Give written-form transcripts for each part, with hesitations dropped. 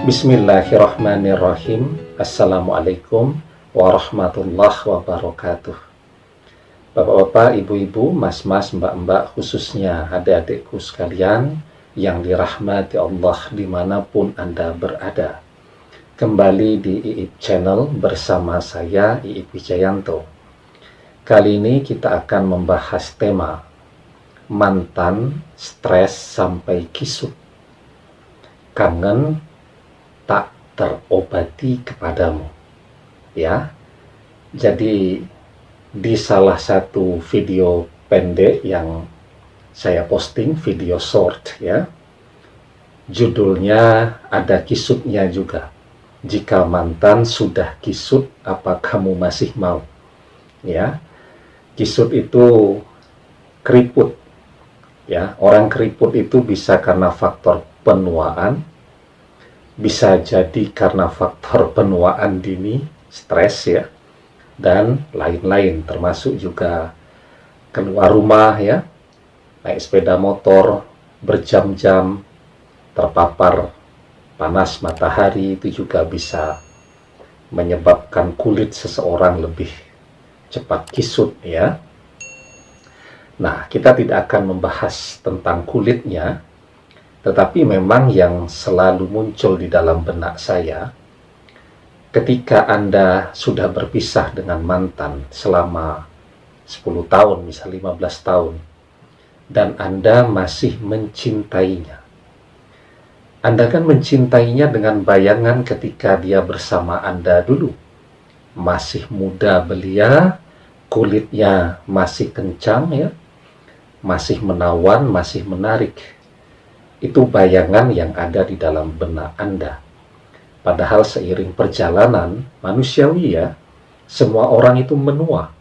Bismillahirrahmanirrahim. Assalamualaikum warahmatullahi wabarakatuh. Bapak-bapak, ibu-ibu, mas-mas, mbak-mbak, khususnya adik-adikku sekalian yang dirahmati Allah dimanapun Anda berada. Kembali di IIP Channel bersama saya, IIP Wijayanto. Kali ini kita akan membahas tema mantan, stres sampai kisut, kangen tak terobati kepadamu. Ya, jadi di salah satu video pendek yang saya posting, video short ya, judulnya ada kisutnya juga. Jika mantan sudah kisut, apa kamu masih mau? Ya, kisut itu keriput. Ya, orang keriput itu bisa karena faktor penuaan, bisa jadi karena faktor penuaan dini, stres ya, dan lain-lain, termasuk juga keluar rumah ya, naik sepeda motor berjam-jam, terpapar panas matahari, itu juga bisa menyebabkan kulit seseorang lebih cepat kisut ya. Nah, kita tidak akan membahas tentang kulitnya, tetapi memang yang selalu muncul di dalam benak saya, ketika Anda sudah berpisah dengan mantan selama 10 tahun, misal 15 tahun, dan Anda masih mencintainya. Anda kan mencintainya dengan bayangan ketika dia bersama Anda dulu. Masih muda belia, kulitnya masih kencang ya, masih menawan, masih menarik. Itu bayangan yang ada di dalam benak Anda. Padahal seiring perjalanan manusiawi ya, semua orang itu menua.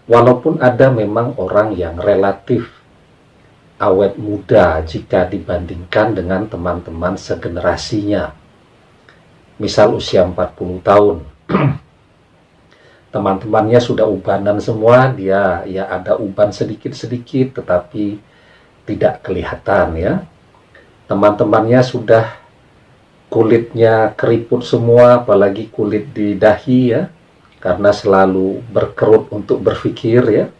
Walaupun ada memang orang yang relatif awet muda jika dibandingkan dengan teman-teman segenerasinya. Misal usia 40 tahun. Teman-temannya sudah ubanan semua, dia ya ada uban sedikit-sedikit tetapi tidak kelihatan ya. Teman-temannya sudah kulitnya keriput semua, apalagi kulit di dahi ya, karena selalu berkerut untuk berpikir ya.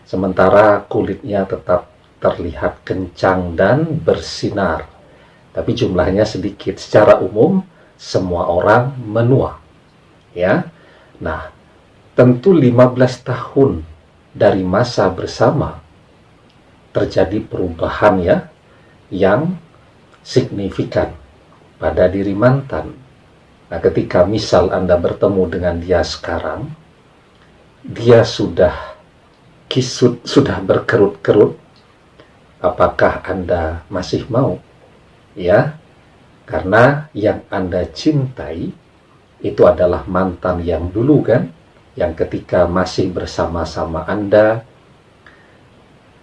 Sementara kulitnya tetap terlihat kencang dan bersinar, tapi jumlahnya sedikit. Secara umum semua orang menua ya. Nah, tentu 15 tahun dari masa bersama terjadi perubahan ya yang signifikan pada diri mantan. Nah, ketika misal Anda bertemu dengan dia sekarang, dia sudah kisut, sudah berkerut-kerut, apakah Anda masih mau? Ya, karena yang Anda cintai itu adalah mantan yang dulu kan, yang ketika masih bersama-sama Anda,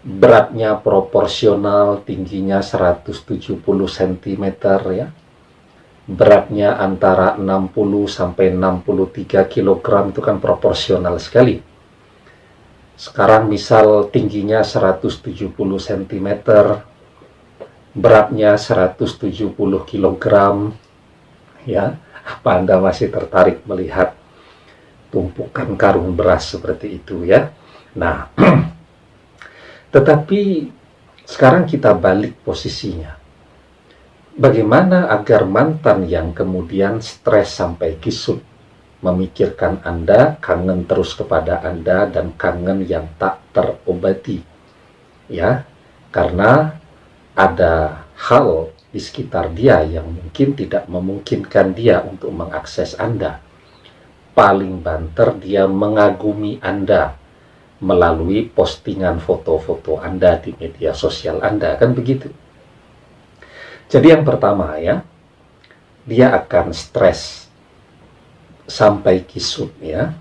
beratnya proporsional, tingginya 170 cm ya, beratnya antara 60 sampai 63 kg, itu kan proporsional sekali. Sekarang misal tingginya 170 cm, beratnya 170 kg ya, apa Anda masih tertarik melihat tumpukan karung beras seperti itu ya? Nah, tetapi sekarang kita balik posisinya. Bagaimana agar mantan yang kemudian stres sampai kisut, memikirkan Anda, kangen terus kepada Anda, dan kangen yang tak terobati ya, karena ada hal di sekitar dia yang mungkin tidak memungkinkan dia untuk mengakses Anda. Paling banter dia mengagumi Anda melalui postingan foto-foto Anda di media sosial Anda, kan begitu. Jadi yang pertama ya, dia akan stres sampai kisut ya,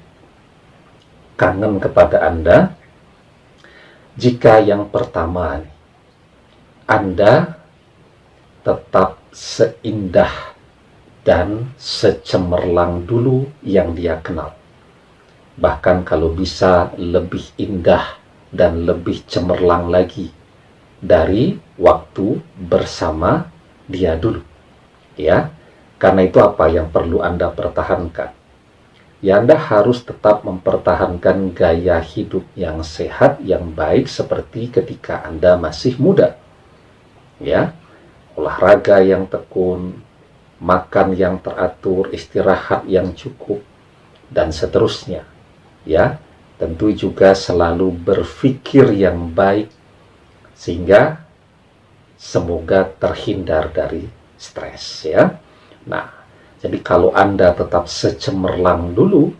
kangen kepada Anda, jika yang pertama Anda tetap seindah dan secemerlang dulu yang dia kenal. Bahkan kalau bisa lebih indah dan lebih cemerlang lagi dari waktu bersama dia dulu. Ya, Karena itu apa yang perlu Anda pertahankan? Ya, Anda harus tetap mempertahankan gaya hidup yang sehat, yang baik seperti ketika Anda masih muda. Ya, olahraga yang tekun, makan yang teratur, istirahat yang cukup, dan seterusnya. Ya, tentu juga selalu berpikir yang baik sehingga semoga terhindar dari stres, ya. Nah, jadi kalau Anda tetap secemerlang dulu,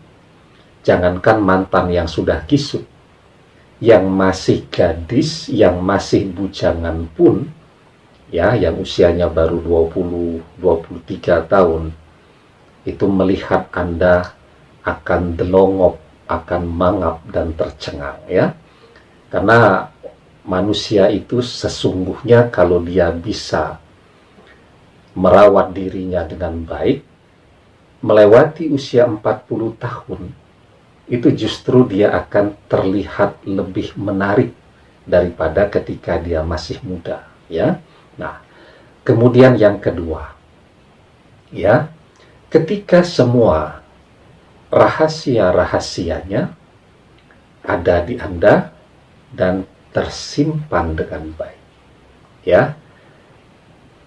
jangankan mantan yang sudah kisut, yang masih gadis, yang masih bujangan pun, ya, yang usianya baru 20-23 tahun, itu melihat Anda akan delongok, akan mangap dan tercengang, ya. Karena manusia itu sesungguhnya kalau dia bisa merawat dirinya dengan baik, melewati usia 40 tahun, itu justru dia akan terlihat lebih menarik daripada ketika dia masih muda, ya. Nah, kemudian yang kedua, ya, ketika semua rahasia-rahasianya ada di Anda dan tersimpan dengan baik, ya.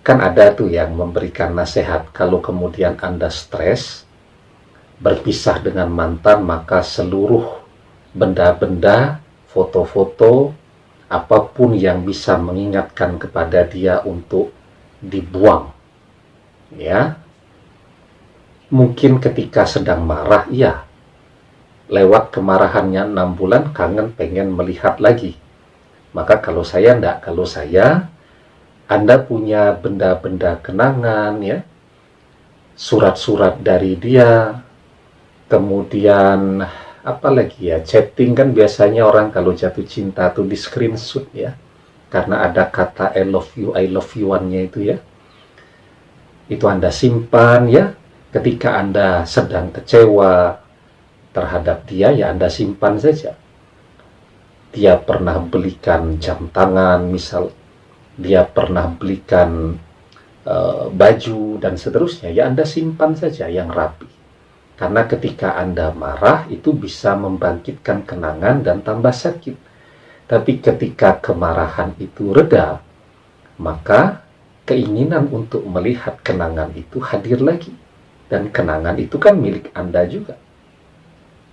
Kan ada tuh yang memberikan nasihat, kalau kemudian Anda stres, berpisah dengan mantan, maka seluruh benda-benda, foto-foto, apapun yang bisa mengingatkan kepada dia untuk dibuang. Ya, mungkin ketika sedang marah, iya, lewat kemarahannya 6 bulan, kangen pengen melihat lagi. Maka kalau saya enggak, kalau saya, Anda punya benda-benda kenangan, ya, surat-surat dari dia, kemudian apa lagi ya, chatting kan biasanya orang kalau jatuh cinta tuh di screenshot, ya, karena ada kata I love you-nya itu, ya, itu Anda simpan, ya. Ketika Anda sedang kecewa terhadap dia, ya Anda simpan saja. Dia pernah belikan jam tangan, misal dia pernah belikan baju dan seterusnya, ya Anda simpan saja yang rapi. Karena ketika Anda marah itu bisa membangkitkan kenangan dan tambah sakit. Tapi ketika kemarahan itu reda, maka keinginan untuk melihat kenangan itu hadir lagi. Dan kenangan itu kan milik Anda juga.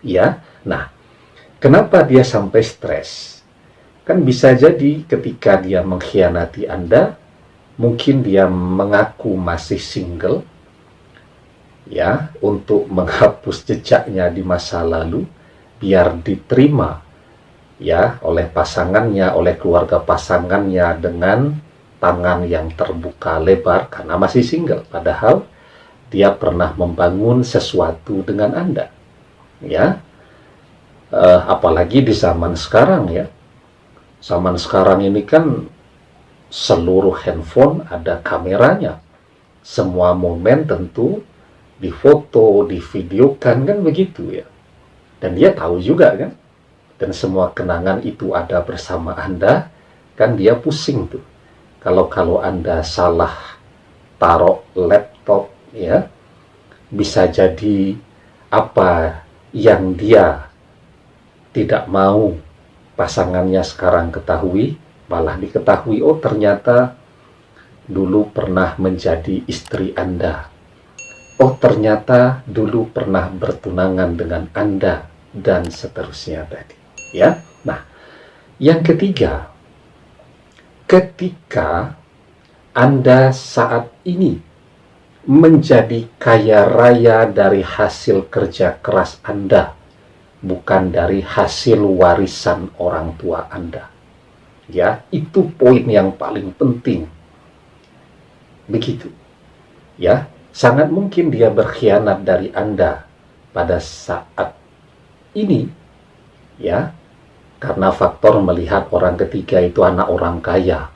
Ya, nah, kenapa dia sampai stres? Kan bisa jadi ketika dia mengkhianati Anda, mungkin dia mengaku masih single, ya, untuk menghapus jejaknya di masa lalu, biar diterima, ya, oleh pasangannya, oleh keluarga pasangannya dengan tangan yang terbuka lebar karena masih single. Padahal dia pernah membangun sesuatu dengan Anda, ya. Apalagi di zaman sekarang, ya. Zaman sekarang ini kan seluruh handphone ada kameranya. Semua momen tentu difoto, divideokan, kan begitu, ya. Dan dia tahu juga, kan. Dan semua kenangan itu ada bersama Anda, kan dia pusing tuh. Kalau Anda salah taruh laptop, ya, bisa jadi apa yang dia tidak mau pasangannya sekarang ketahui, malah diketahui, oh ternyata dulu pernah menjadi istri Anda. Oh ternyata dulu pernah bertunangan dengan Anda, dan seterusnya tadi, ya. Nah, yang ketiga, ketika Anda saat ini menjadi kaya raya dari hasil kerja keras Anda, bukan dari hasil warisan orang tua Anda. Ya, itu poin yang paling penting. Begitu. Ya, sangat mungkin dia berkhianat dari Anda pada saat ini, ya, karena faktor melihat orang ketiga itu anak orang kaya,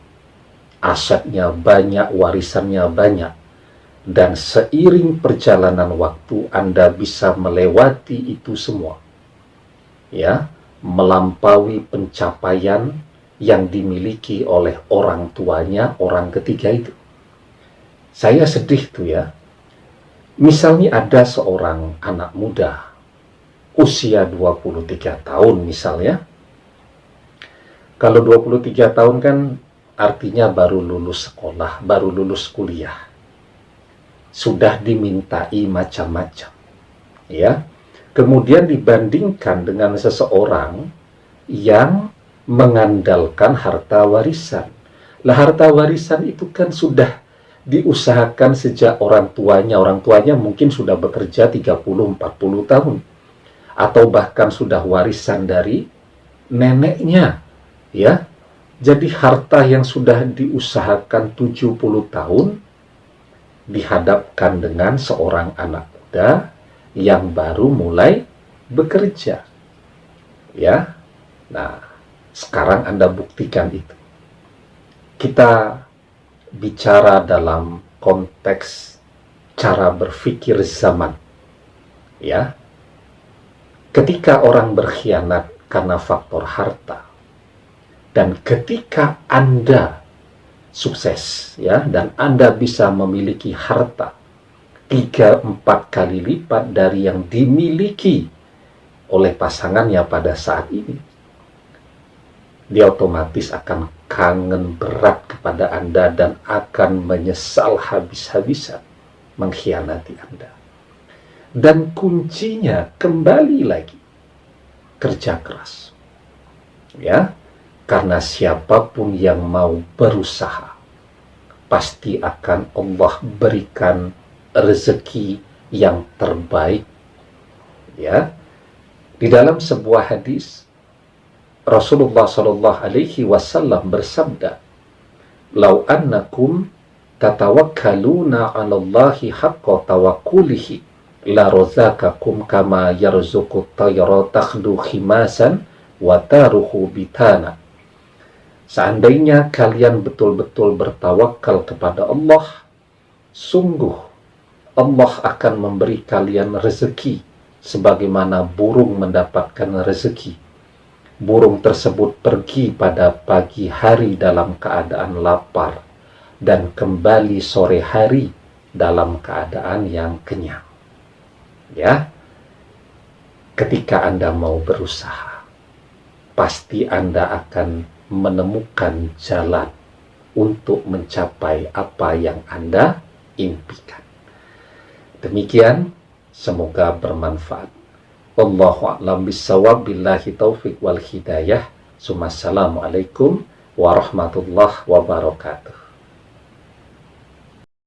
asetnya banyak, warisannya banyak, dan seiring perjalanan waktu Anda bisa melewati itu semua, ya, melampaui pencapaian yang dimiliki oleh orang tuanya, orang ketiga itu. Saya sedih tuh, ya, Misalnya ada seorang anak muda usia 23 tahun misalnya. Kalau 23 tahun kan artinya baru lulus sekolah, baru lulus kuliah. Sudah dimintai macam-macam. Ya. Kemudian dibandingkan dengan seseorang yang mengandalkan harta warisan. Lah harta warisan itu kan sudah diusahakan sejak orang tuanya mungkin sudah bekerja 30-40 tahun. Atau bahkan sudah warisan dari neneknya. Ya, jadi harta yang sudah diusahakan 70 tahun dihadapkan dengan seorang anak muda yang baru mulai bekerja. Ya. Nah, sekarang Anda buktikan itu. Kita bicara dalam konteks cara berpikir zaman. Ya. Ketika orang berkhianat karena faktor harta, dan ketika Anda sukses, ya, dan Anda bisa memiliki harta 3-4 kali lipat dari yang dimiliki oleh pasangannya pada saat ini, dia otomatis akan kangen berat kepada Anda dan akan menyesal habis-habisan mengkhianati Anda. Dan kuncinya kembali lagi kerja keras. Ya. Karena siapapun yang mau berusaha, pasti akan Allah berikan rezeki yang terbaik. Ya, di dalam sebuah hadis Rasulullah Shallallahu Alaihi Wasallam bersabda, "Lau annakum tatawakkaluna 'ala Allahi haqqa tawakkulihi, la razaqakum kama yarzuqut tayra takhdu khimasan wa taruhu bitana." Seandainya kalian betul-betul bertawakal kepada Allah, sungguh Allah akan memberi kalian rezeki sebagaimana burung mendapatkan rezeki. Burung tersebut pergi pada pagi hari dalam keadaan lapar dan kembali sore hari dalam keadaan yang kenyang. Ya, ketika Anda mau berusaha, pasti Anda akan menemukan jalan untuk mencapai apa yang Anda impikan. Demikian, semoga bermanfaat. Wallahu a'lam bishawab, billahi taufiq wal hidayah. Assalamualaikum warahmatullahi wabarakatuh.